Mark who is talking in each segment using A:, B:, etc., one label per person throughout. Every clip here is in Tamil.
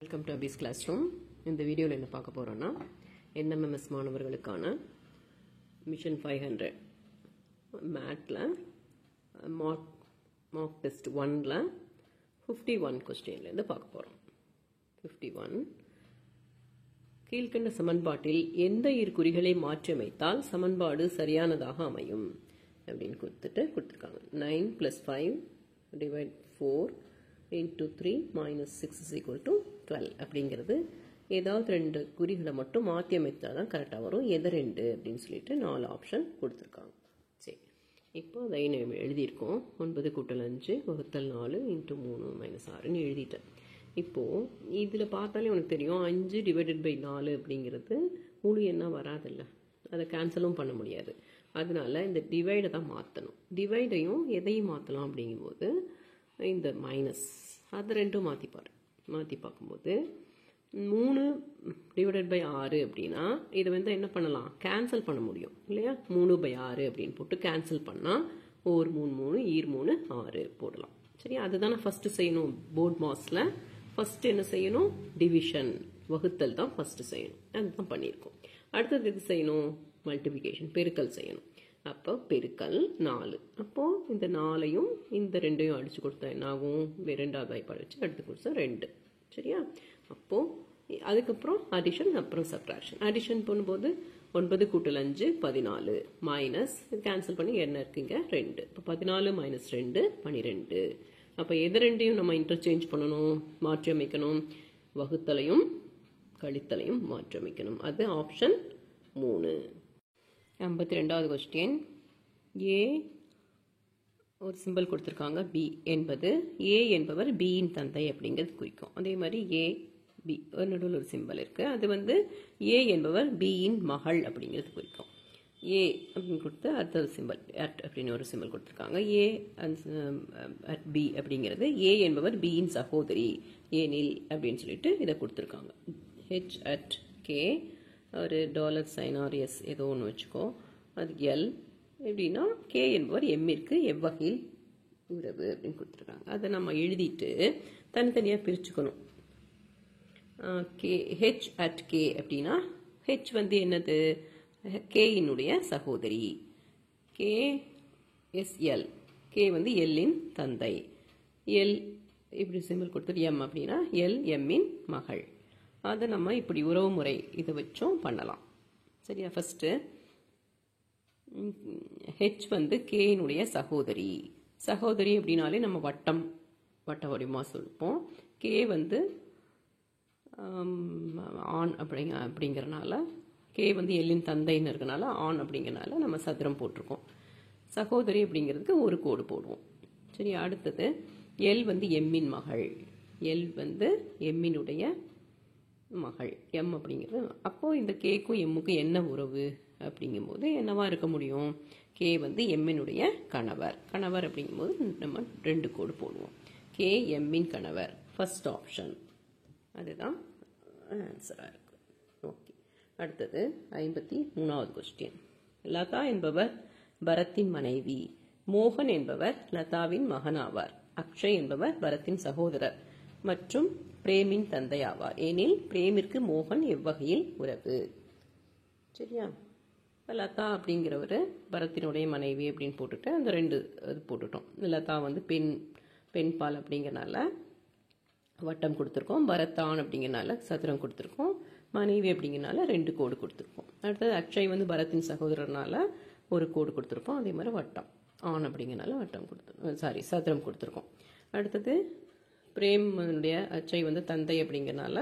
A: வெல்கம் டு அபிஸ் கிளாஸ் ரூம். இந்த வீடியோவில் என்ன பார்க்க போகிறோன்னா என்எம்எம்எஸ் மாணவர்களுக்கான மிஷன் 500 மேட்டில் மார்க் டெஸ்ட் 1ல் 51 கொஸ்டின்லேருந்து பார்க்க போகிறோம். 51 கீழ்கண்ட சமன்பாட்டில் எந்த இரு குறிகளை மாற்றியமைத்தால் சமன்பாடு சரியானதாக அமையும் அப்படின்னு கொடுத்துருக்காங்க. 9 + 5 / 4 into 3 minus 6 is equal to 12 அப்படிங்கிறது ஏதாவது ரெண்டு குறிகளை மட்டும் மாற்றி அமைத்தா தான் கரெக்டாக வரும். எது ரெண்டு அப்படின்னு சொல்லிட்டு 4 ஆப்ஷன் கொடுத்துருக்காங்க. சரி, இப்போ அதை எழுதியிருக்கோம். 9 + 5 / 4 into 3 - 6ன்னு எழுதிட்டேன். இப்போது இதில் பார்த்தாலே உனக்கு தெரியும் 5 / 4 அப்படிங்கிறது முழு எண்ணா வராதில்ல, அதை கேன்சலும் பண்ண முடியாது. அதனால இந்த டிவைடை தான் மாற்றணும். டிவைடையும் எதையும் மாற்றலாம் அப்படிங்கும்போது இந்த மைனஸ் அது ரெண்டும் மாற்றி பார்க்கும்போது 3 / 6 அப்படின்னா இதை வந்து என்ன பண்ணலாம், கேன்சல் பண்ண முடியும் இல்லையா. 3/6 அப்படின்னு போட்டு கேன்சல் பண்ணால் 1 3 3 ஈர் 3 6 போடலாம். சரி, அதுதானே ஃபர்ஸ்ட் செய்யணும். போர்ட் மாஸில் ஃபர்ஸ்ட் என்ன செய்யணும், டிவிஷன் வகுத்தல் தான் ஃபர்ஸ்ட் செய்யணும். அதுதான் பண்ணியிருக்கோம். அடுத்தது எது செய்யணும், மல்டிபிகேஷன் பெருக்கல் செய்யணும். அப்போ பெருக்கல் 4. அப்போ இந்த 4ஐயும் இந்த 2ஐயும் அடிச்சு கொடுத்தா என்ன ஆகும், ரெண்டாவது வாய்ப்பாடு வச்சு அடுத்து கொடுத்தா 2. சரியா, அப்போ அதுக்கப்புறம் அடிஷன், அப்புறம் சப்ட்ராக்ஷன். அடிஷன் பண்ணும்போது 9 + 5 14 மைனஸ் கேன்சல் பண்ணி என்ன இருக்குங்க 2. இப்போ 14 - 2 12. அப்போ எது ரெண்டையும் நம்ம இன்டர்சேஞ்ச் பண்ணணும், மாற்றி அமைக்கணும். வகுத்தலையும் கழித்தலையும் மாற்றி அமைக்கணும். அது ஆப்ஷன் 3. 52வது கொஸ்டின். ஏ ஒரு சிம்பிள் கொடுத்துருக்காங்க. பி என்பது ஏ என்பவர் பியின் தந்தை அப்படிங்கிறது குறிக்கும். அதே மாதிரி ஏ பி நடுவில் ஒரு சிம்பிள் இருக்கு. அது வந்து ஏ என்பவர் பியின் மகள் அப்படிங்கிறது குறிக்கும். ஏ அப்படின்னு கொடுத்து அடுத்த சிம்பிள் அட் அப்படின்னு ஒரு சிம்பிள் கொடுத்துருக்காங்க. ஏ அட் பி அப்படிங்கிறது ஏ என்பவர் பியின் சகோதரி ஏனில் அப்படின்னு சொல்லிட்டு இதை கொடுத்துருக்காங்க. ஹெச் அட் கே ஒரு $sign or எஸ் ஏதோ ஒன்று வச்சுக்கோ. அது எல் எப்படின்னா கே என்பவர் எம்மிற்கு எவ்வகையில் உறவு அப்படின்னு கொடுத்துருக்காங்க. அதை நம்ம எழுதிட்டு தனித்தனியாக பிரிச்சுக்கணும். கே ஹெச் அட் கே அப்படின்னா ஹெச் வந்து என்னது, கேயினுடைய சகோதரி. கே எஸ் எல், கே வந்து எல்லின் தந்தை. எல் இப்படி சிம்பிள் கொடுத்துட்டு எம் அப்படின்னா எல் எம்மின் மகள். அதை நம்ம இப்படி உறவு முறை இதை வச்சும் பண்ணலாம். சரியா, ஃபர்ஸ்ட் ஹெச் வந்து கேயினுடைய சகோதரி. சகோதரி அப்படின்னாலே நம்ம வட்ட வடிவமாக சொல்லிப்போம். கே வந்து ஆண் அப்படிங்கிறனால, கே வந்து எல்லின் தந்தைன்னு இருக்கனால ஆண் அப்படிங்கிறனால நம்ம சதுரம் போட்டிருக்கோம். சகோதரி அப்படிங்கிறதுக்கு ஒரு கோடு போடுவோம். சரி, அடுத்தது எல் வந்து எம்மின் மகள். எல் வந்து எம்மினுடைய மகள், எம் அப்படிங்கிறது. அப்போ இந்த கேக்கும் எம்முக்கும் என்ன உறவு அப்படிங்கும்போது என்னவா இருக்க முடியும், கே வந்து எம்மினுடைய கணவர். கணவர் அப்படிங்கும்போது நம்ம 2 கோடு போடுவோம். கே எம்மின் கணவர், ஃபர்ஸ்ட் ஆப்ஷன். அதுதான் ஆன்சரா இருக்கு. ஓகே, அடுத்தது 53வது கொஸ்டின். லதா என்பவர் பரத்தின் மனைவி. மோகன் என்பவர் லதாவின் மகன் ஆவார். அக்ஷய் என்பவர் பரத்தின் சகோதரர் மற்றும் பிரேமின் தந்தை ஆவார். ஏனில் பிரேமிற்கு மோகன் எவ்வகையில் உறவு. சரியா, லதா அப்படிங்கிறவர் பரத்தினுடைய மனைவி அப்படின்னு போட்டுட்டு அந்த 2 இது போட்டுட்டோம். லதா வந்து பெண் பால் அப்படிங்கிறனால வட்டம் கொடுத்துருக்கோம். பரத்தான் அப்படிங்கிறனால சதுரம் கொடுத்துருக்கோம். மனைவி அப்படிங்கிறனால 2 கோடு கொடுத்துருக்கோம். அடுத்தது அக்ஷய் வந்து பரத்தின் சகோதரனால ஒரு கோடு கொடுத்துருக்கோம். அதே மாதிரி வட்டம், ஆண் அப்படிங்கிறனால சதுரம் கொடுத்துருக்கோம். அடுத்தது பிரேமனுடைய அச்சை வந்து தந்தை அப்படிங்கிறனால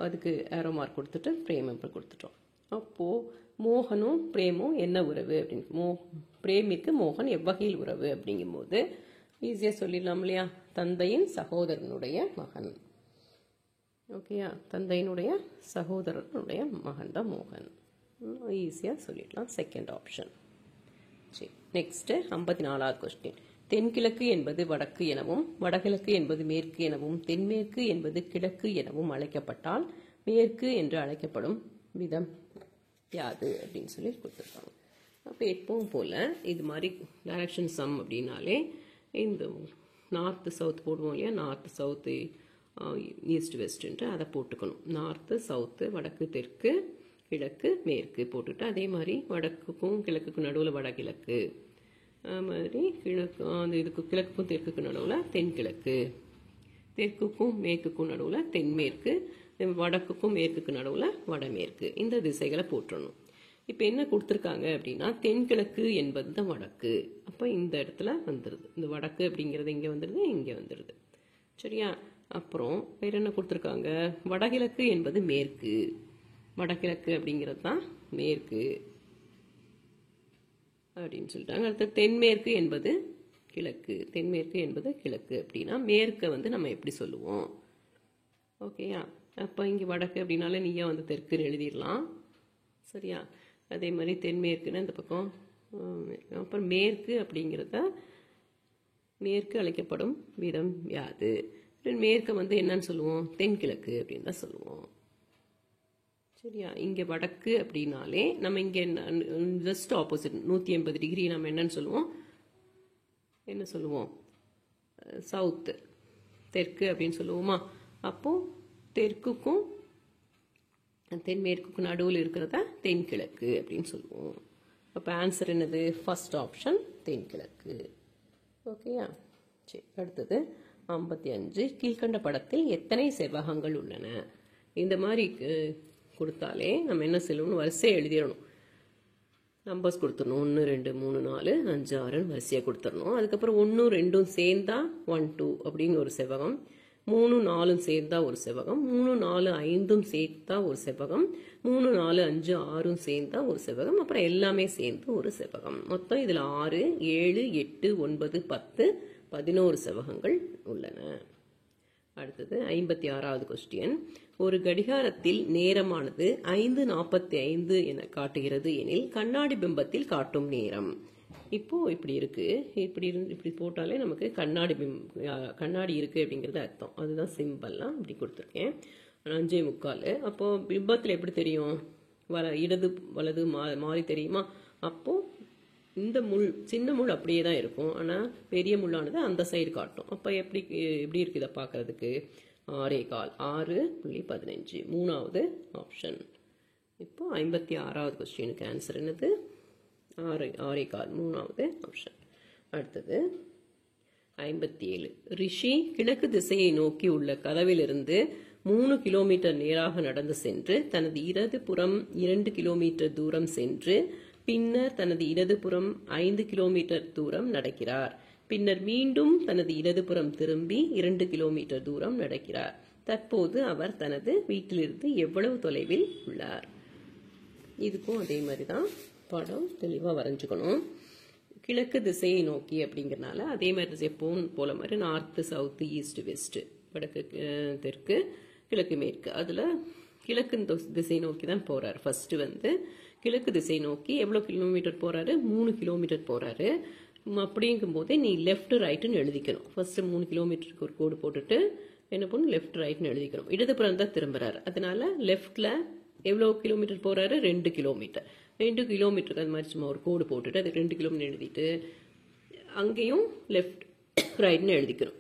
A: அதுக்கு ஏரோ மார்க் கொடுத்துட்டு பிரேம் கொடுத்துட்டோம். அப்போது மோகனும் பிரேமும் என்ன உறவு அப்படின்னு, பிரேமிற்கு மோகன் எவ்வகையில் உறவு அப்படிங்கும்போது ஈஸியாக சொல்லிடலாம் இல்லையா, தந்தையின் சகோதரனுடைய மகன். ஓகேயா, தந்தையினுடைய சகோதரனுடைய மகன் தான் மோகன். ஈஸியாக சொல்லிடலாம், செகண்ட் ஆப்ஷன். சரி, நெக்ஸ்ட் 54வது கொஸ்டின். தென்கிழக்கு என்பது வடக்கு எனவும் வடகிழக்கு என்பது மேற்கு எனவும் தென்மேற்கு என்பது கிழக்கு எனவும் அழைக்கப்பட்டால் மேற்கு என்று அழைக்கப்படும் விதம் யாது அப்படின்னு சொல்லி கொடுத்துருக்காங்க. அப்போ எப்பவும் போல் இது மாதிரி டைரக்ஷன் சம் அப்படின்னாலே இந்த நார்த்து சவுத் போடுவோம் இல்லையா, நார்த்து சவுத்து ஈஸ்ட் வெஸ்ட்ன்ட்டு அதை போட்டுக்கணும். நார்த்து சவுத்து, வடக்கு தெற்கு, கிழக்கு மேற்கு போட்டுட்டு, அதே மாதிரி வடக்குக்கும் கிழக்குக்கும் நடுவில் வடகிழக்கு, அது மாதிரி கிழக்கு அந்த இதுக்கு கிழக்குக்கும் தெற்குக்கும் நடுவில் தென்கிழக்கு, தெற்குக்கும் மேற்குக்கும் நடுவில் தென்மேற்கு, வடக்குக்கும் மேற்குக்கு நடுவில் வடமேற்கு, இந்த திசைகளை போட்டுடணும். இப்போ என்ன கொடுத்துருக்காங்க அப்படின்னா தென்கிழக்கு என்பது தான் வடக்கு. அப்போ இந்த இடத்துல வந்துடுது. இந்த வடக்கு அப்படிங்கிறது இங்கே வந்துடுது, இங்கே வந்துடுது. சரியா? அப்புறம் வேற என்ன கொடுத்துருக்காங்க? வடகிழக்கு என்பது மேற்கு. வடகிழக்கு அப்படிங்கிறது தான் மேற்கு அப்படின்னு சொல்லிட்டாங்க. அடுத்து தென்மேற்கு என்பது கிழக்கு. தென்மேற்கு என்பது கிழக்கு. அப்படின்னா மேற்கை வந்து நம்ம எப்படி சொல்லுவோம்? ஓகேயா? அப்போ இங்கே வடக்கு அப்படின்னாலே நீயா வந்து தெற்குன்னு எழுதிடலாம். சரியா? அதே மாதிரி தென்மேற்குன்னு இந்த பக்கம். அப்புறம் மேற்கு அப்படிங்கிறத மேற்கு அழைக்கப்படும் விதம் யாது? மேற்கை வந்து என்னன்னு சொல்லுவோம்? தென்கிழக்கு அப்படின்னு தான் சொல்லுவோம். சரியா? இங்கே வடக்கு அப்படின்னாலே நம்ம இங்கே ஜஸ்ட் ஆப்போசிட் 180 டிகிரி நம்ம என்னன்னு சொல்லுவோம்? என்ன சொல்லுவோம்? சவுத்து, தெற்கு அப்படின்னு சொல்லுவோமா? அப்போ தெற்குக்கும் தென்மேற்குக்கும் நடுவில் இருக்கிறத தென்கிழக்கு அப்படின்னு சொல்லுவோம். அப்போ ஆன்சர் என்னது? ஃபர்ஸ்ட் ஆப்ஷன் தென்கிழக்கு. ஓகேயா? சரி, அடுத்தது 55. கீழ்கண்ட படத்தில் எத்தனை செவ்வகங்கள் உள்ளன? இந்த மாதிரி கொடுத்தாலே நம்ம என்ன செய்யணும்னு வரிசையை எழுதிடணும். நம்பர்ஸ் கொடுத்துடணும். 1 2 3 4 5 6 வரிசையாக கொடுத்துடணும். அதுக்கப்புறம் 1 2 சேர்ந்தா 1 2 அப்படின்னு ஒரு செவ்வகம், 3 4 சேர்ந்தா ஒரு செவ்வகம், 3 4 5 சேர்த்தா ஒரு செவ்வகம், 3 4 5 6 சேர்ந்தா ஒரு செவ்வகம், அப்புறம் எல்லாமே சேர்ந்து ஒரு செவ்வகம். மொத்தம் இதில் 6 7 8 9 10 11 செவ்வகங்கள் உள்ளன. அடுத்தது 56வது கொஸ்டின். ஒரு கடிகாரத்தில் நேரமானது 5:45 என காட்டுகிறது எனில் கண்ணாடி பிம்பத்தில் காட்டும் நேரம். இப்போ இப்படி இருக்கு. இப்படி போட்டாலே நமக்கு கண்ணாடி இருக்கு அப்படிங்கிறது அர்த்தம். அதுதான் சிம்பிள்லாம் இப்படி கொடுத்துருக்கேன். 5:45. அப்போ பிம்பத்தில் எப்படி தெரியும்? இடது வலது மாறி தெரியுமா? அப்போ இந்த முள், சின்ன முள் அப்படியே தான் இருக்கும். ஆனால் பெரிய முள்ளானது அந்த சைடு காட்டும். அப்போ எப்படி இருக்கு இதை பார்க்கறதுக்கு? 6.25 6.15 மூணாவது ஆப்ஷன். இப்போ 56வது கொஸ்டினுக்கு ஆன்சர் என்னது? 6.25 மூணாவது ஆப்ஷன். அடுத்தது 57. ரிஷி கிழக்கு திசையை நோக்கி உள்ள கதவிலிருந்து 3 கிலோமீட்டர் நேராக நடந்து சென்று தனது இடதுபுறம் 2 கிலோமீட்டர் தூரம் சென்று பின்னர் தனது இடதுபுறம் 5 கிலோமீட்டர் தூரம் நடக்கிறார். பின்னர் மீண்டும் தனது இடதுபுறம் திரும்பி 2 கிலோமீட்டர் தூரம் நடக்கிறார். தற்போது அவர் தனது வீட்டிலிருந்து எவ்வளவு தொலைவில் உள்ளார்? இதுக்கும் அதே மாதிரி தான் படம் தெளிவாக வரைஞ்சுக்கணும். கிழக்கு திசையை நோக்கி அப்படிங்கிறனால அதே மாதிரி எப்பவும் போல மாதிரி நார்த்து சவுத்து ஈஸ்ட் வெஸ்ட், வடக்கு தெற்கு கிழக்கு மேற்கு. அதில் கிழக்கு திசை நோக்கி தான் போறாரு. ஃபர்ஸ்ட் வந்து கிழக்கு திசை நோக்கி எவ்வளோ கிலோமீட்டர் போறாரு? 3 கிலோமீட்டர் போறாரு. அப்படிங்கும் போதே நீ லெஃப்ட் ரைட்டுன்னு எழுதிக்கணும். ஃபர்ஸ்ட் 3 கிலோமீட்டருக்கு ஒரு கோடு போட்டுட்டு என்ன பண்ணணும்? லெஃப்ட் ரைட்னு எழுதிக்கணும். இடதுபுறம் தான் திரும்புறாரு. அதனால லெஃப்ட்ல எவ்வளோ கிலோமீட்டர் போறாரு? 2 கிலோமீட்டர். 2 கிலோமீட்டருக்கு அது மாதிரி சும்மா ஒரு கோடு போட்டுட்டு அது 2 கிலோமீட்டர் எழுதிட்டு அங்கேயும் லெஃப்ட் ரைட்னு எழுதிக்கணும்.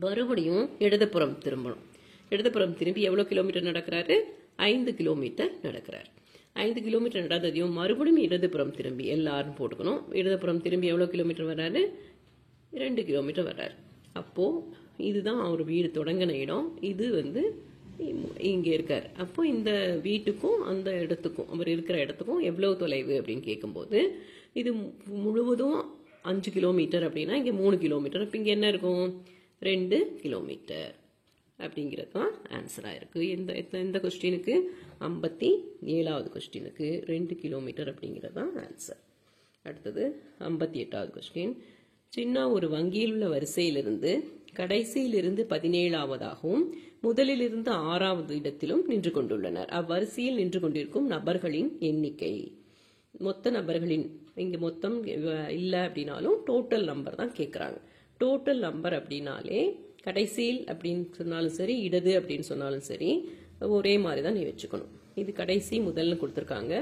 A: மறுபடியும் இடதுபுறம் திரும்பணும். இடதுபுறம் திரும்பி எவ்வளோ கிலோமீட்டர் நடக்கிறாரு? 5 கிலோமீட்டர் நடக்கிறார். 5 கிலோமீட்டர் நடந்ததையும் மறுபடியும் இடதுபுறம் திரும்பி எல்லாரும் போட்டுக்கணும். இடதுபுறம் திரும்பி எவ்வளோ கிலோமீட்டர் வர்றாரு? 2 கிலோமீட்டர் வர்றாரு. அப்போ இதுதான் அவர் வீடு தொடங்கின இடம். இது வந்து இங்கே இருக்கார். அப்போ இந்த வீட்டுக்கும் அந்த இடத்துக்கும் அவர் இருக்கிற இடத்துக்கும் எவ்வளவு தொலைவு அப்படின்னு கேட்கும்போது இது முழுவதும் 5 கிலோமீட்டர் அப்படின்னா இங்கே 3 கிலோமீட்டர். இப்போ இங்கே என்ன இருக்கும்? 2 கிலோமீட்டர் அப்படிங்கிறது தான் ஆன்சராக இருக்குது. இந்த கொஸ்டினுக்கு 57வது கொஸ்டினுக்கு 2 கிலோமீட்டர் அப்படிங்கிறது தான் ஆன்சர். அடுத்தது 58வது கொஸ்டின். சின்ன ஒரு வங்கியில் உள்ள வரிசையிலிருந்து கடைசியிலிருந்து 17ஆவதாகவும் முதலிலிருந்து 6வது இடத்திலும் நின்று கொண்டுள்ளனர். அவ்வரிசையில் நின்று கொண்டிருக்கும் நபர்களின் எண்ணிக்கை. மொத்த நபர்களின் இங்கே மொத்தம் இல்லை அப்படின்னாலும் டோட்டல் நம்பர் தான் கேட்குறாங்க. டோட்டல் நம்பர் அப்படின்னாலே கடைசியில் அப்படின்னு சொன்னாலும் சரி, இடது அப்படின்னு சொன்னாலும் சரி, ஒரே மாதிரி தான் நீ வச்சுக்கணும். இது கடைசி முதல்னு கொடுத்துருக்காங்க,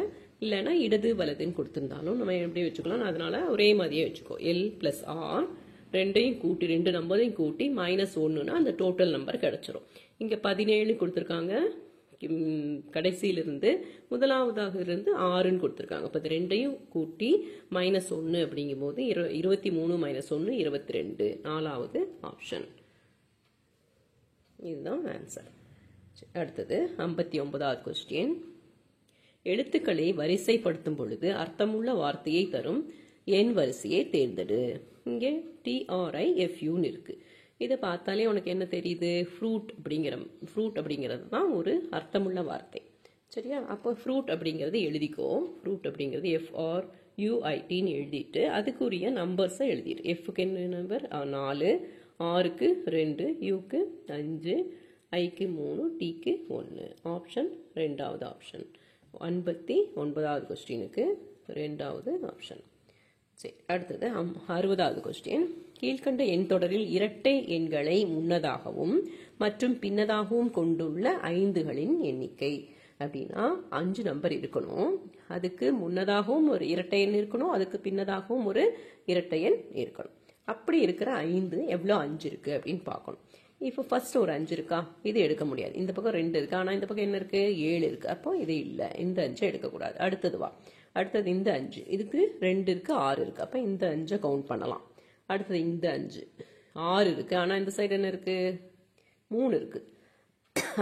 A: இல்லைன்னா இடது வலதுன்னு கொடுத்துருந்தாலும் நம்ம எப்படி வச்சுக்கலாம். அதனால ஒரே மாதிரியே வச்சுக்கோ. L+R ரெண்டையும் கூட்டி 2 நம்பரையும் கூட்டி -1னா அந்த டோட்டல் நம்பர் கிடைச்சிரும். இங்க 17 கொடுத்துருக்காங்க, கடைசியிலிருந்து முதலாவதாக இருந்து 6ன்னு கொடுத்துருக்காங்க. அப்ப இது ரெண்டையும் கூட்டி -1 அப்படிங்கும் போது 23 - 1 22, 4வது ஆப்ஷன். இதுதான் ஆன்சர். அடுத்தது 59வது கொஸ்டின். எழுத்துக்களை வரிசைப்படுத்தும் பொழுது அர்த்தமுள்ள வார்த்தையை தரும் எண் வரிசையை தேர்ந்தெடு. இங்கே TRIFUன்னு இருக்கு. இதை பார்த்தாலே உனக்கு என்ன தெரியுது? ஃப்ரூட் அப்படிங்கிறது தான் ஒரு அர்த்தமுள்ள வார்த்தை. சரியா? அப்போ ஃப்ரூட் அப்படிங்கிறது எழுதிக்கோ. ஃப்ரூட் அப்படிங்கிறது FRUITன்னு எழுதிட்டு அதுக்குரிய நம்பர்ஸை எழுதிடு. Fக்கு என்ன நம்பர்? 4, Rக்கு 2, Uக்கு 5, Iக்கு 3, Tக்கு 1. ஆப்ஷன் 2வது ஆப்ஷன். 59வது கொஸ்டினுக்கு 2வது ஆப்ஷன். சரி, அடுத்தது 60வது கொஸ்டின். கீழ்கண்ட எண் தொடரில் இரட்டை எண்களை முன்னதாகவும் மற்றும் பின்னதாகவும் கொண்டுள்ள 5களின் எண்ணிக்கை. அப்படின்னா 5 நம்பர் இருக்கணும், அதுக்கு முன்னதாகவும் ஒரு இரட்டை எண் இருக்கணும், அதுக்கு பின்னதாகவும் ஒரு இரட்டை எண் இருக்கணும். அப்படி இருக்கிற 5 எவ்வளோ 5 இருக்கு அப்படின்னு பார்க்கணும். இப்போ ஃபர்ஸ்ட் ஒரு 5 இருக்கா, இது எடுக்க முடியாது. இந்த பக்கம் 2 இருக்கு, ஆனால் இந்த பக்கம் என்ன இருக்கு? 7 இருக்கு. அப்போ இது இல்லை, இந்த 5 எடுக்கக்கூடாது. அடுத்தது இந்த 5, இதுக்கு 2 இருக்கு, 6 இருக்கு. அப்போ இந்த 5 கவுண்ட் பண்ணலாம். அடுத்தது இந்த 5, 6 இருக்கு, ஆனால் இந்த சைடு என்ன இருக்கு? 3 இருக்கு,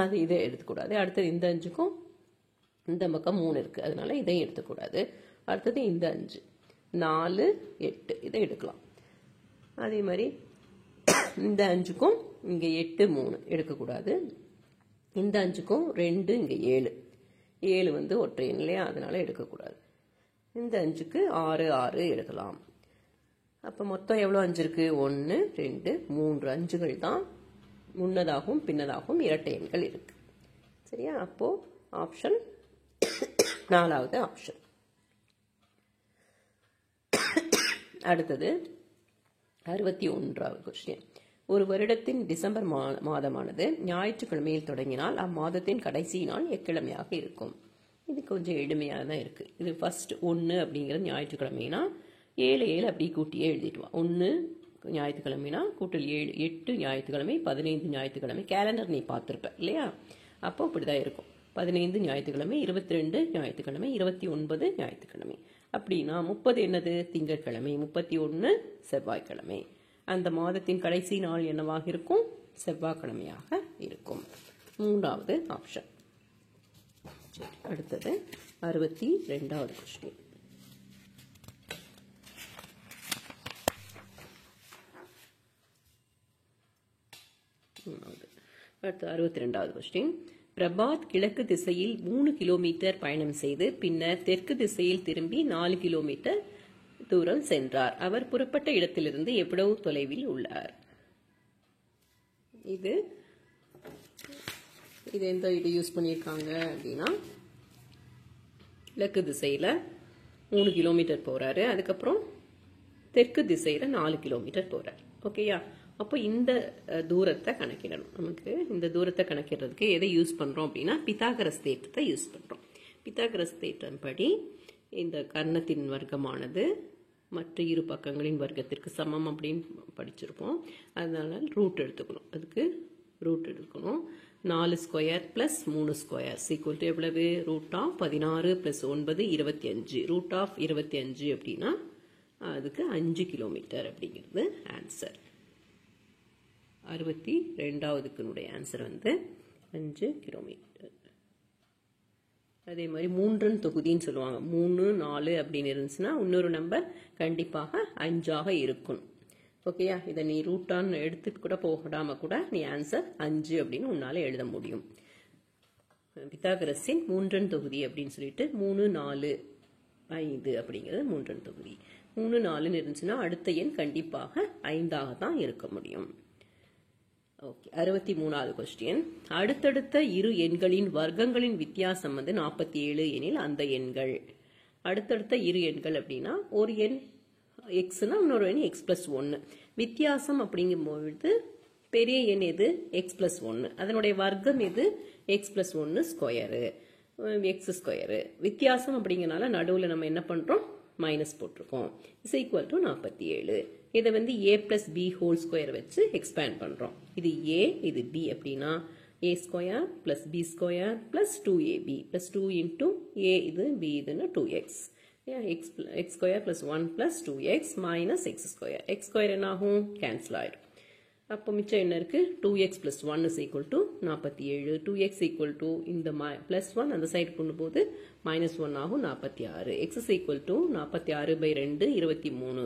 A: அது இதை எடுத்துக்கூடாது. அடுத்தது இந்த 5க்கும் இந்த பக்கம் 3 இருக்கு, அதனால இதையும் எடுத்துக்கூடாது. அடுத்தது இந்த 5, 4, 8 இதை எடுக்கலாம். அதே மாதிரி இந்த 5க்கும் இங்க 8, 3 எடுக்கக்கூடாது. இந்த 5க்கும் 2, இங்க 7 வந்து ஒற்றை எண் இல்லையா, அதனால எடுக்கக்கூடாது. இந்த 5க்கு 6, 6 எடுக்கலாம். அப்ப மொத்தம் எவ்வளவு 5 இருக்கு? 1, 2, 3 5கள் தான் முன்னதாகவும் பின்னதாகவும் இரட்டை எண்கள் இருக்கு. சரியா? அப்போ ஆப்ஷன் 4வது ஆப்ஷன். அடுத்தது 61வது கொஸ்டின். ஒரு வருடத்தின் டிசம்பர் மாதமானது ஞாயிற்றுக்கிழமையில் தொடங்கினால் அம்மாதத்தின் கடைசி நாள் எக்கிழமையாக இருக்கும். இது கொஞ்சம் எளிமையாக தான் இருக்கு. இது ஃபர்ஸ்ட் 1 அப்படிங்கிறது ஞாயிற்றுக்கிழமைனா 7 அப்படி கூட்டியே எழுதிடுவான். 1 ஞாயிற்றுக்கிழமைனா கூட்டல் 7, 8 ஞாயிற்றுக்கிழமை, 15 ஞாயிற்றுக்கிழமை. கேலண்டர் நீ பார்த்துருப்ப இல்லையா? அப்போ இப்படிதான் இருக்கும். 15 ஞாயிற்றுக்கிழமை, 22 ஞாயிற்றுக்கிழமை, 29 ஞாயிற்றுக்கிழமை. அப்படின்னா 30 என்னது? திங்கட்கிழமை. 31 செவ்வாய்க்கிழமை. அந்த மாதத்தின் கடைசி நாள் என்னவாக இருக்கும்? செவ்வாய்க்கிழமையாக இருக்கும். 3வது ஆப்ஷன். அடுத்தது 62வது கொஸ்டின். அடுத்து 62வது கொஸ்டின். பிரபாத் கிழக்கு திசையில் 3 கிலோமீட்டர் பயணம் செய்து பின்னர் தெற்கு திசையில் திரும்பி 4 கிலோமீட்டர் தூரம் சென்றார். அவர் புறப்பட்ட இடத்திலிருந்து எவ்வளவு தொலைவில் உள்ளார்? இது எந்த இது யூஸ் பண்ணியிருக்காங்க அப்படின்னா, கிழக்கு திசையில 3 கிலோமீட்டர் போறாரு, அதுக்கப்புறம் தெற்கு திசையில 4 கிலோமீட்டர் போறாரு. ஓகேயா? அப்போ இந்த தூரத்தை கணக்கிடணும். நமக்கு இந்த தூரத்தை கணக்கிடுறதுக்கு எதை யூஸ் பண்றோம் அப்படின்னா பித்தாகரஸ் தேற்றத்தை யூஸ் பண்றோம். பித்தாகரஸ் தேற்றம் படி இந்த கர்ணத்தின் வர்க்கமானது மற்ற இரு பக்கங்களின் வர்க்கத்திற்கு சமம் அப்படின்னு படிச்சிருப்போம். அதனால ரூட் எடுத்துக்கணும். அதுக்கு ரூட் எடுக்கணும். 4 square plus 3 square equal to எவ்வளவு? ரூட் ஆஃப் 16 பிளஸ் 9 25. ரூட் ஆஃப் 25 அப்படின்னா அதுக்கு 5 கிலோமீட்டர் அப்படிங்கிறது ஆன்சர். 62வது ஆன்சர் வந்து 5 கிலோமீட்டர். அதே மாதிரி 3 தொகுதின்னு சொல்லுவாங்க. 3, 4 அப்படின்னு இருந்துச்சுன்னா இன்னொரு நம்பர் கண்டிப்பாக 5ஆக இருக்கணும். ஓகேயா? இதை நீ ரூட்டான்னு எடுத்துட்டு கூட போடாம கூட நீ ஆன்சர் 5 அப்படின்னு உன்னால எழுத முடியும். பித்தாகரஸின் 3 தொகுதி அப்படின்னு சொல்லிட்டு 3, 4, 5 அப்படிங்கிறது 3 தொகுதி. 3, 4 இருந்துச்சுன்னா அடுத்த எண் கண்டிப்பாக 5ஆக தான் இருக்க முடியும். ஓகே. 63வது கொஸ்டின். அடுத்தடுத்த இரு எண்களின் வர்க்கங்களின் வித்தியாசம் வந்து 47 எனில் அந்த எண்கள். அடுத்தடுத்த இரு எண்கள் அப்படின்னா ஒரு எண் எக்ஸ்னா இன்னொரு எண் எக்ஸ் பிளஸ் 1. வித்தியாசம் அப்படிங்கும்போது பெரிய எண் எது? X plus 1. அதனுடைய வர்க்கம் எது? X plus 1 square, X square. வித்தியாசம் அப்படிங்கறனால நடுவில் நம்ம என்ன பண்றோம்? மைனஸ் போட்டிருக்கோம். Is equal to 47. இதை வந்து a plus b whole square வச்சு expand பண்ணுறோம். இது a, இது b அப்படின்னா a square plus b square plus 2ab plus 2 into a இது b இதுன்னு 2x. x square plus 1 plus 2x minus x square. x square என்ன ஆகும்? கேன்சல் ஆயிடும். அப்போ மிச்சம் என்ன இருக்கு? 2x plus 1 is equal to 47. 2x equal to இந்த plus 1 அந்த சைடு கொண்டு போது minus 1 ஆகும் 46. x is equal to 46 by 2 23.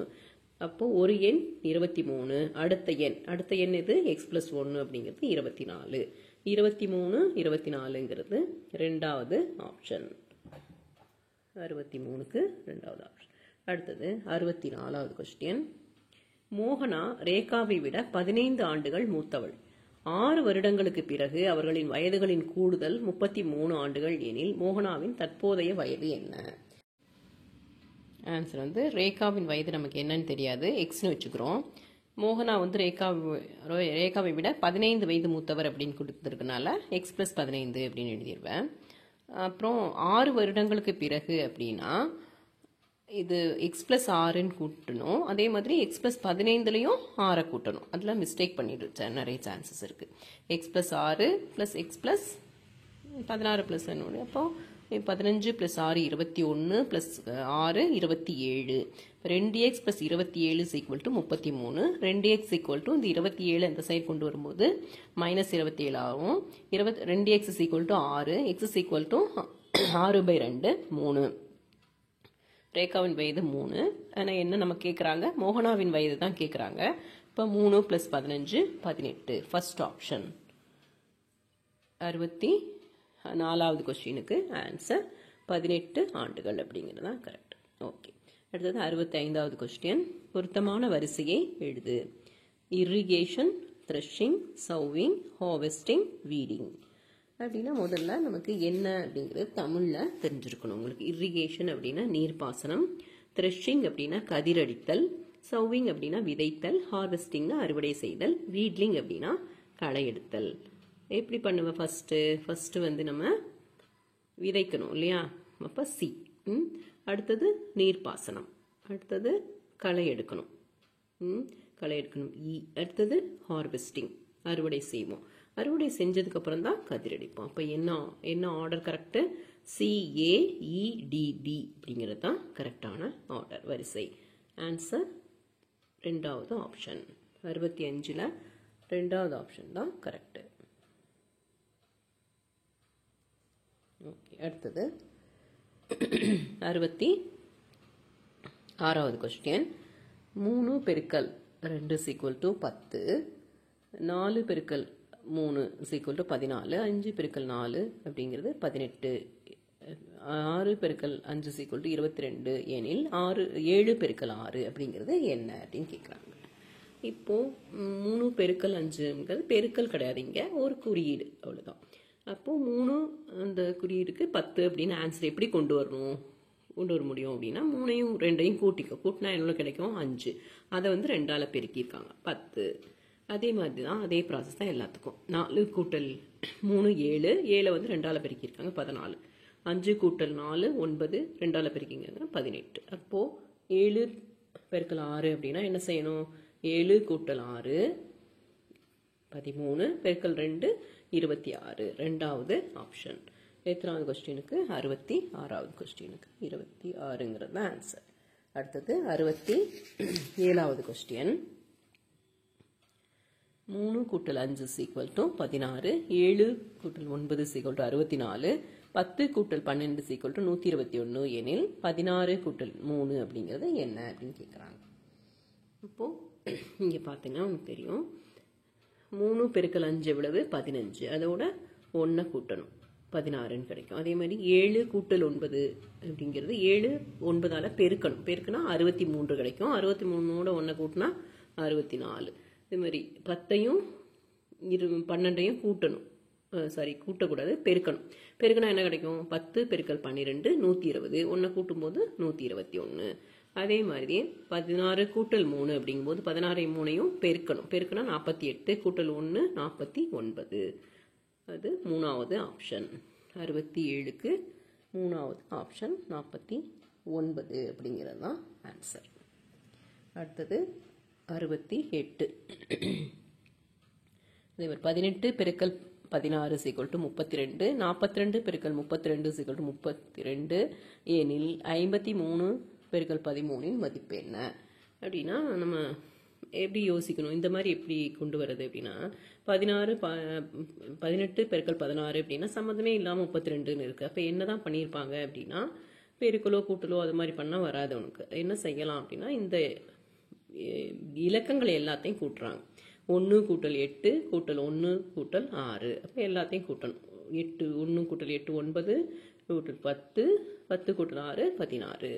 A: அப்போ ஒரு எண் 23. அடுத்த எண் இது x plus 1 அப்படிங்கிறது 24. 23 24ங்கிறது ரெண்டாவது ஆப்ஷன். 63க்கு ரெண்டாவது ஆப்ஷன். அடுத்தது 64வது கொஸ்டின். மோகனா ரேகாவை விட 15 ஆண்டுகள் மூத்தவள். 6 வருடங்களுக்கு பிறகு அவர்களின் வயதுகளின் கூடுதல் 33 ஆண்டுகள் எனில் மோகனாவின் தற்போதைய வயது என்ன? ஆன்சர் வந்து ரேகாவின் வயது நமக்கு என்னன்னு தெரியாது, எக்ஸ்னு வச்சுக்கிறோம். மோகனா வந்து ரேகாவை விட 15 வயது மூத்தவர் அப்படின்னு கொடுத்துருக்கனால எக்ஸ் பிளஸ் 15 அப்படின்னு எழுதிடுவேன். அப்புறம் 6 வருடங்களுக்கு பிறகு அப்படின்னா இது எக்ஸ் பிளஸ் 6ன்னு கூட்டணும். அதே மாதிரி எக்ஸ் பிளஸ் 15லையும் 6 கூட்டணும். அதில் மிஸ்டேக் பண்ணிட்டு நிறைய சான்சஸ் இருக்கு. X plus 6 plus X plus 16 plus என்னோட அப்போ 15 plus 6 21 plus 6 27. 2x plus 27 is equal to 33. 2x equal to இந்த 27 இந்த சைடு கொண்டு வரும்போது மைனஸ் 27 ஆகும். 2x is equal to 6. x is equal to 6 by 2 3. ரேகாவின் வயது 3. ஆனால் என்ன நம்ம கேட்குறாங்க? மோகனாவின் வயது தான் கேட்குறாங்க. இப்போ 3 பிளஸ் 15 18. First option. 64வது கொஸ்டினுக்கு ஆன்சர் 18 ஆண்டுகள் அப்படிங்கிறது தான் கரெக்ட். ஓகே. அடுத்தது 65வது கொஸ்டின். பொருத்தமான வரிசையை எழுது. Irrigation, threshing, chewing, harvesting, weeding அப்படின்னா முதல்ல நமக்கு என்ன அப்படிங்கிறது தமிழில் தெரிஞ்சிருக்கணும். உங்களுக்கு இரிகேஷன் அப்படின்னா நீர்ப்பாசனம், த்ரெஷிங் அப்படின்னா கதிரடித்தல், சவ்விங் அப்படின்னா விதைத்தல், ஹார்வெஸ்டிங்னா அறுவடை செய்தல், வீட்லிங் அப்படின்னா களை எடுத்தல். எப்படி பண்ணுவேன்? ஃபர்ஸ்ட் வந்து நம்ம விதைக்கணும் இல்லையா? அப்போ சி. அடுத்தது நீர்ப்பாசனம், அடுத்தது களை எடுக்கணும் இ. அடுத்தது ஹார்வெஸ்டிங் அறுவடை செய்வோம். அறுவடை செஞ்சதுக்கு அப்புறம் தான் கதிரடிப்போம். அப்போ என்ன ஆர்டர் கரெக்டு? CAEDB அப்படிங்கிறது தான் கரெக்டான ஆர்டர் வரிசை. ஆன்சர் ரெண்டாவது ஆப்ஷன். 65ல் ரெண்டாவது ஆப்ஷன் தான் கரெக்டு. ஓகே. அடுத்தது 66வது கொஸ்டின். 3 பெருக்கல் 2 is equal to 10. 4 பெருக்கல் 3 is equal to 14. 5 பெருக்கல் 4 அப்படிங்கிறது 18. 6 பெருக்கல் 5 is equal to 22 எனில் 7 பெருக்கல் 6 அப்படிங்கிறது என்ன அப்படின்னு கேட்குறாங்க. இப்போ 3 பெருக்கல் 5ங்கிறது பெருக்கல் கிடையாது, இங்கே ஒரு குறியீடு அவ்வளோதான். அப்போ 3 அந்த குறியீடுக்கு 10 அப்படின்னு ஆன்சர் எப்படி கொண்டு வர முடியும் அப்படின்னா 3யும் 2யும் கூட்டினா எவ்வளோ கிடைக்கும்? 5. அதை வந்து 2ஆல் பெருக்கியிருக்காங்க 10. அதே மாதிரி தான், அதே ப்ராசஸ் தான் எல்லாத்துக்கும். 4 கூட்டல் 3 7, 7 வந்து 2ஆல் பெருக்கியிருக்காங்க 14. 5 கூட்டல் 4 9, 2ஆல் பெருக்கிங்க 18. அப்போது 7 பெருக்கல் 6 அப்படின்னா என்ன செய்யணும்? 7 கூட்டல் 6 13 பெருக்கல் 2 26. ரெண்டாவது ஆப்ஷன். எத்தனாவது கொஸ்டினுக்கு? 66வது கொஸ்டினுக்கு 26ங்கிறது தான் ஆன்சர். அடுத்தது 67வது கொஸ்டின். 3 கூட்டல் 5 is equal to 16. 7 கூட்டல் 9 is equal to 64. 10 கூட்டல் 12 is equal to 121 எனில் 16 கூட்டல் 3 அப்படிங்கிறது என்ன அப்படின்னு கேட்குறாங்க. இப்போது இங்கே பார்த்தீங்கன்னா உங்களுக்கு தெரியும் 3 பெருக்கல் 5 எவ்வளவு? 15. அதோட 1 கூட்டணும் 16ன்னு கிடைக்கும். அதே மாதிரி 7 கூட்டல் 9 அப்படிங்கிறது 7 9ஆல் பெருக்குனா 63 கிடைக்கும். 63ஓட 1 கூட்டினா 64. இது மாதிரி 10ஐயும் 12ஐயும் கூட்டணும், கூட்டக்கூடாது, பெருக்கணும். என்ன கிடைக்கும்? 10 பெருக்கல் 12 120. 1 கூட்டும்போது 121. அதே மாதிரி 16 கூட்டல் 3 அப்படிங்கும்போது 16ஐயும் 3ஐயும் பெருக்கணும். 48 கூட்டல் 1 49. அது மூணாவது ஆப்ஷன். 67க்கு மூணாவது ஆப்ஷன் 49 அப்படிங்கிறது தான் ஆன்சர். அடுத்தது 68. அதே மாதிரி 18 பெருக்கல் 16 32, 42 பெருக்கல் 32 32, எனில் 53 பெருக்கல் 13 மதிப்பு என்ன அப்படின்னா நம்ம எப்படி யோசிக்கணும், இந்த மாதிரி எப்படி கொண்டு வர்றது அப்படின்னா 18 பெருக்கல் 16 அப்படின்னா சம்மந்தமே இல்லாமல் 32ன்னு இருக்குது. அப்போ என்ன தான் பண்ணியிருப்பாங்க அப்படின்னா பெருக்கலோ கூட்டலோ அது மாதிரி பண்ணால் வராது. உனக்கு என்ன செய்யலாம் அப்படின்னா இந்த இலக்கங்களை எல்லாத்தையும் கூட்டுறாங்க. 1 கூட்டல் 8 கூட்டல் 1 கூட்டல் 6. அப்போ எல்லாத்தையும் கூட்டணும். 8 1 கூட்டல் 8 9 கூட்டல் 10 10 கூட்டல் 6 16.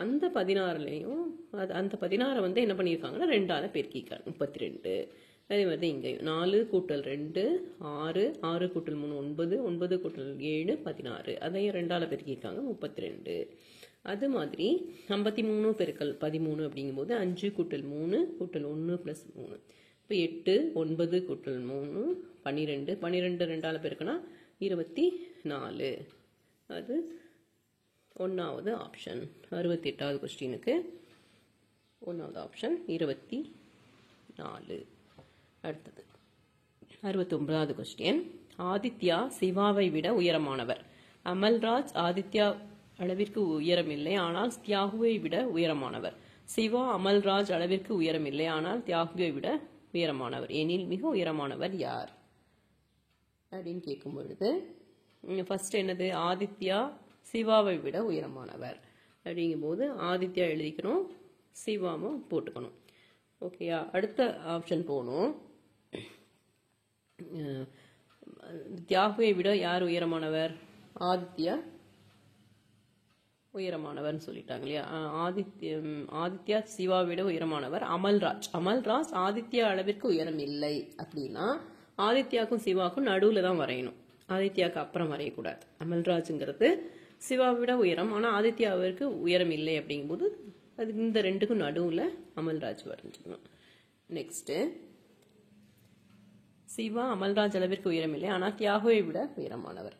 A: அந்த 16லையும் அந்த 16 வந்து என்ன பண்ணியிருக்காங்கன்னா 2ஆல் பெருக்கிக்காங்க 32. அதே மாதிரி இங்கே 4 கூட்டல் 2 6 6 கூட்டல் 3 9 9 கூட்டல் 7 16. அதையும் 2ஆல் பெருக்கியிருக்காங்க 32. அது மாதிரி 53 பெருக்கல் 13 அப்படிங்கும்போது 5 கூட்டல் 3 கூட்டல் 1 + 3. இப்போ 8 9 கூட்டல் 3 12 12 2ஆல் பெருக்கினா 24. அது 1வது ஆப்ஷன். 68வது கொஸ்டினுக்கு 1வது ஆப்ஷன் 24. அடுத்தது 69வது கொஸ்டின். ஆதித்யா சிவாவை விட உயரமானவர். அமல்ராஜ் ஆதித்யா அளவிற்கு உயரமில்லை, ஆனால் தியாகுவை விட உயரமானவர். சிவா அமல்ராஜ் அளவிற்கு உயரமில்லை, ஆனால் தியாகுவை விட உயரமானவர். எனில் மிக உயரமானவர் யார் அப்படின்னு கேட்கும் பொழுது ஃபர்ஸ்ட் என்னது, ஆதித்யா சிவாவை விட உயரமானவர் அப்படிங்கும்போது ஆதித்யா எழுதிக்கணும், சிவாவும் போட்டுக்கணும். ஓகேயா. அடுத்த ஆப்ஷன் போகணும். தியாகுவை விட யார் உயரமானவர்? ஆதித்யா உயரமானவர்னு சொல்லிட்டாங்க இல்லையா. ஆதித்யா சிவாவை விட உயரமானவர். அமல்ராஜ் ஆதித்யா அளவிற்கு உயரம் இல்லை அப்படின்னா ஆதித்யாவுக்கும் சிவாவுக்கும் நடுவில் தான் வரையணும். ஆதித்யாவுக்கு அப்புறம் வரையக்கூடாது. அமல்ராஜுங்கிறது சிவாவை விட உயரம், ஆனால் ஆதித்யாவிற்கு உயரம் இல்லை அப்படிங்கும்போது அது இந்த ரெண்டுக்கும் நடுவில் அமல்ராஜ் வரைஞ்சிக்கணும். நெக்ஸ்ட்டு சிவா அமல்ராஜ் அளவிற்கு உயரம் இல்லை, ஆனால் தியாகுவை விட உயரமானவர்.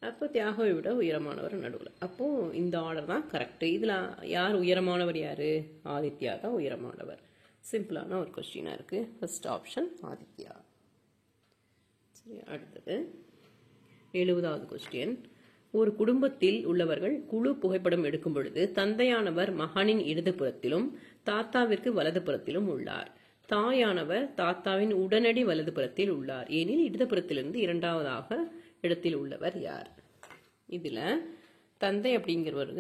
A: அப்போ தியாகுவை விட உயரமானவர் நடுவில். அப்போது இந்த ஆர்டர் தான் கரெக்டு. இதில் யார் உயரமானவர்? யார்? ஆதித்யா தான் உயரமானவர். சிம்பிளான ஒரு கொஸ்டினாக இருக்குது. First option Aditya. சரி, அடுத்தது 70வது கொஸ்டின். ஒரு குடும்பத்தில் உள்ளவர்கள் குழு புகைப்படம் எடுக்கும் பொழுது தந்தையானவர் மகனின் இடதுபுறத்திலும் தாத்தாவிற்கு வலதுபுறத்திலும் உள்ளார். தாயானவர் தாத்தாவின் உடனடி வலதுபுறத்தில் உள்ளார். எனில் இடதுபுறத்திலிருந்து இரண்டாவதாக இடத்தில் உள்ளவர் யார்? இதுல தந்தை அப்படிங்கிறவர்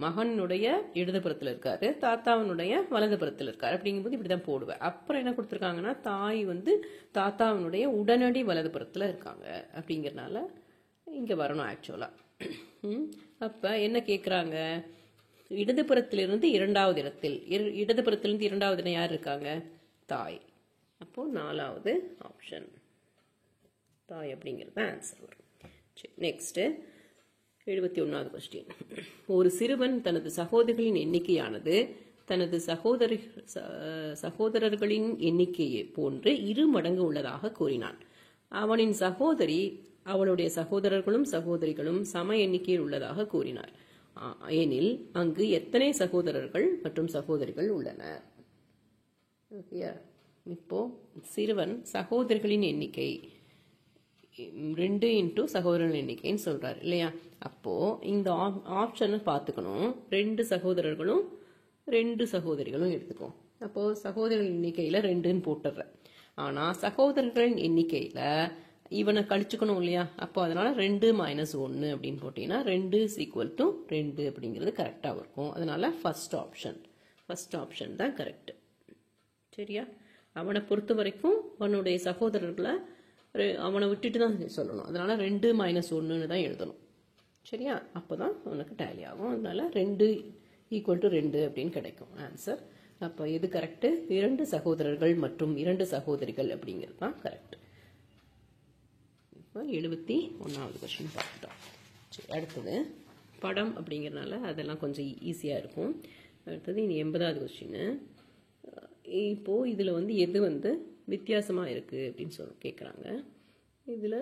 A: மகனுடைய இடதுபுறத்தில் இருக்காரு, தாத்தாவினுடைய வலதுபுறத்தில் இருக்காரு. அப்படிங்கும்போது இப்படிதான் போடுவேன். அப்புறம் என்ன கொடுத்துருக்காங்கன்னா தாய் தாத்தாவினுடைய உடனடி வலதுபுறத்தில் இருக்காங்க அப்படிங்கிறதுனால இங்க வரணும் ஆக்சுவலா. அப்ப என்ன கேட்குறாங்க? இடதுபுறத்திலிருந்து இரண்டாவது இடத்தில், இடதுபுறத்திலிருந்து இரண்டாவது இடம் யார் இருக்காங்க? தாய். அப்போ 4வது ஆப்ஷன் தாய் அப்படிங்கிறது ஆன்சர் வரும். நெக்ஸ்ட் 71வது கொஸ்டின். ஒரு சிறுவன் தனது சகோதரிகளின் எண்ணிக்கையானது தனது சகோதரர்களின் எண்ணிக்கையை போன்று 2 மடங்கு உள்ளதாக கூறினான். அவனின் சகோதரி அவளுடைய சகோதரர்களும் சகோதரிகளும் சம எண்ணிக்கையில் உள்ளதாக கூறினார். எனில் அங்கு எத்தனை சகோதரர்கள் மற்றும் சகோதரிகள் உள்ளனர்? ஓகேயா. இப்போ சிறுவன் சகோதரிகளின் எண்ணிக்கை 2 × சகோதரர்கள் எண்ணிக்கைன்னு சொல்றாரு இல்லையா. அப்போ இந்த ஆப்ஷனை பார்த்துக்கணும். 2 சகோதரர்களும் 2 சகோதரிகளும் எடுத்துக்கோம். அப்போ சகோதரர்கள் எண்ணிக்கையில 2ன்னு போட்டுடுறேன். ஆனா சகோதரர்களின் எண்ணிக்கையில இவனை கழிச்சுக்கணும் இல்லையா. அப்போ அதனால 2 - 1 அப்படின்னு போட்டீங்கன்னா 2 = 2 அப்படிங்கிறது கரெக்டா இருக்கும். அதனால ஃபர்ஸ்ட் ஆப்ஷன் தான் கரெக்ட். சரியா. அவனை பொறுத்த வரைக்கும் அவனுடைய சகோதரர்களை அவனை விட்டுட்டு தான் சொல்லணும். அதனால 2 - 1ன்னு தான் எழுதணும். சரியா. அப்போதான் அவனுக்கு டேலி ஆகும். அதனால 2 = 2 அப்படின்னு கிடைக்கும் ஆன்சர். அப்போ எது கரெக்ட்? 2 சகோதரர்கள் மற்றும் 2 சகோதரிகள் அப்படிங்கிறது தான் கரெக்ட். இப்போ 71வது கொஸ்டின் பார்த்துட்டோம். சரி, அடுத்தது படம் அப்படிங்கிறதுனால அதெல்லாம் கொஞ்சம் ஈஸியாக இருக்கும். அடுத்தது இனி 80வது கொஸ்டின். இப்போது இதில் எது வித்தியாசமாக இருக்குது அப்படின்னு கேட்குறாங்க. இதில்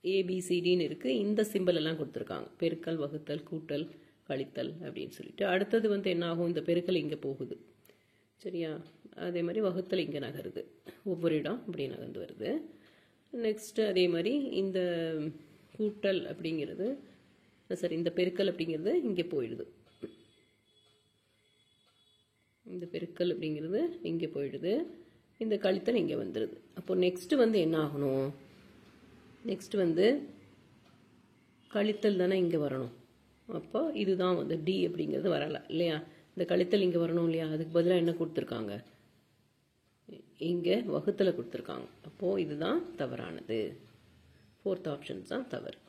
A: ஏபிசிடின்னு இருக்குது. இந்த சிம்பிள் எல்லாம் கொடுத்துருக்காங்க. பெருக்கல், வகுத்தல், கூட்டல், கழித்தல் அப்படின்னு சொல்லிட்டு. அடுத்தது என்ன ஆகும்? இந்த பெருக்கல் இங்கே போகுது. சரியா? அதே மாதிரி வகுத்தல் இங்கே நகருது, ஒவ்வொரு இடம் இப்படி நகர்ந்து வருது. நெக்ஸ்ட்டு அதே மாதிரி இந்த கூட்டல் அப்படிங்கிறது, சரி இந்த பெருக்கல் அப்படிங்கிறது இங்கே போயிடுது. இந்த பெருக்கல் அப்படிங்கிறது இங்கே போயிடுது, இந்த கழித்தல் இங்கே வந்துடுது. அப்போ நெக்ஸ்ட் வந்து என்ன ஆகணும்? நெக்ஸ்ட் வந்து கழித்தல் தானே இங்கே வரணும். அப்போ இதுதான் வந்து டி அப்படிங்கிறது வரலை இல்லையா? இந்த கழித்தல் இங்கே வரணும் இல்லையா? அதுக்கு பதிலாக என்ன கொடுத்துருக்காங்க? இங்கே வகுத்தலை கொடுத்துருக்காங்க. அப்போது இதுதான் தவறானது. 4th ஆப்ஷன்ஸ் தான் தவறு.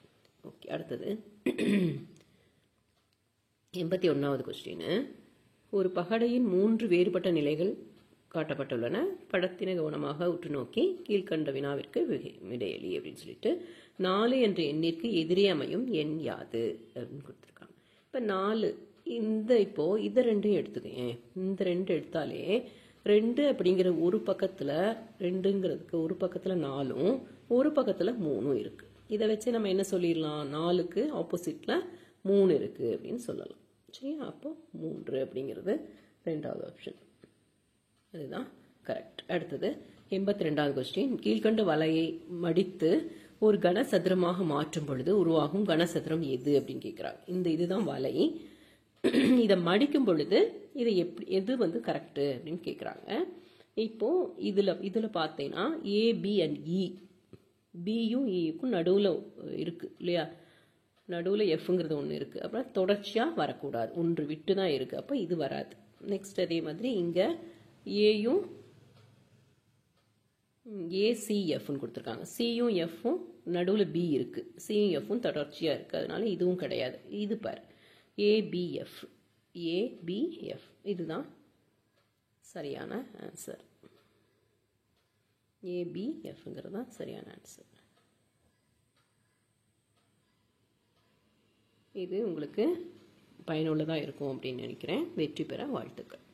A: ஓகே, அடுத்தது 81வது கொஸ்டின். ஒரு பகடையின் 3 வேறுபட்ட நிலைகள் காட்டப்பட்டுள்ளன. படத்தினை கவனமாக உற்று நோக்கி கீழ்கண்ட வினாவிற்கு விடையளி அப்படின்னு சொல்லிட்டு 4 என்ற எண்ணிற்கு எதிரே அமையும் எண் யாது அப்படின்னு கொடுத்துருக்காங்க. இப்போ 4 இந்த இப்போ இதை ரெண்டையும் எடுத்துக்கேன். இந்த 2 எடுத்தாலே 2 அப்படிங்கிற ஒரு பக்கத்தில் 2ங்கிறதுக்கு ஒரு பக்கத்தில் 4ம் ஒரு பக்கத்தில் 3ம் இருக்கு. இதை வச்சு நம்ம என்ன சொல்லிடலாம்? 4க்கு ஆப்போசிட்ல 3 இருக்கு அப்படின்னு சொல்லலாம். சரியா? அப்போ 3 அப்படிங்கிறது 2வது ஆப்ஷன், அதுதான் கரெக்ட். அடுத்தது 82வது கொஸ்டின். கீழ்கண்ட வலையை மடித்து ஒரு கனசதுரமாக மாற்றும் பொழுது உருவாகும் கனசதுரம் எது அப்படின்னு கேட்குறாங்க. இதுதான் வலை. இதை மடிக்கும் பொழுது இதை எது வந்து கரெக்டு அப்படின்னு கேட்குறாங்க. இப்போ இதில் பார்த்தீங்கன்னா ஏ பி அண்ட் இ, பியும் இக்கும் நடுவில் இருக்கு இல்லையா? நடுவில் எஃப்ங்கிறது ஒன்று இருக்குது. அப்புறம் தொடர்ச்சியாக வரக்கூடாது, ஒன்று விட்டு தான் இருக்குது. அப்போ இது வராது. நெக்ஸ்ட் அதே மாதிரி இங்கே ஏயும் ஏசிஎஃப்னு கொடுத்துருக்காங்க. சியும் எஃப்பும் நடுவில் பி இருக்குது, சியும் எஃப்பும் தொடர்ச்சியாக இருக்குது, அதனால இதுவும் கிடையாது. இது பாரு ஏபிஎஃப், ஏபிஎஃப் இதுதான் சரியான ஆன்சர். ஏபிஎஃப்ங்கிறது தான் சரியான ஆன்சர். இது உங்களுக்கு பயனுள்ளதாக இருக்கும் அப்படின்னு நினைக்கிறேன். வெற்றி பெற வாழ்த்துக்கள்.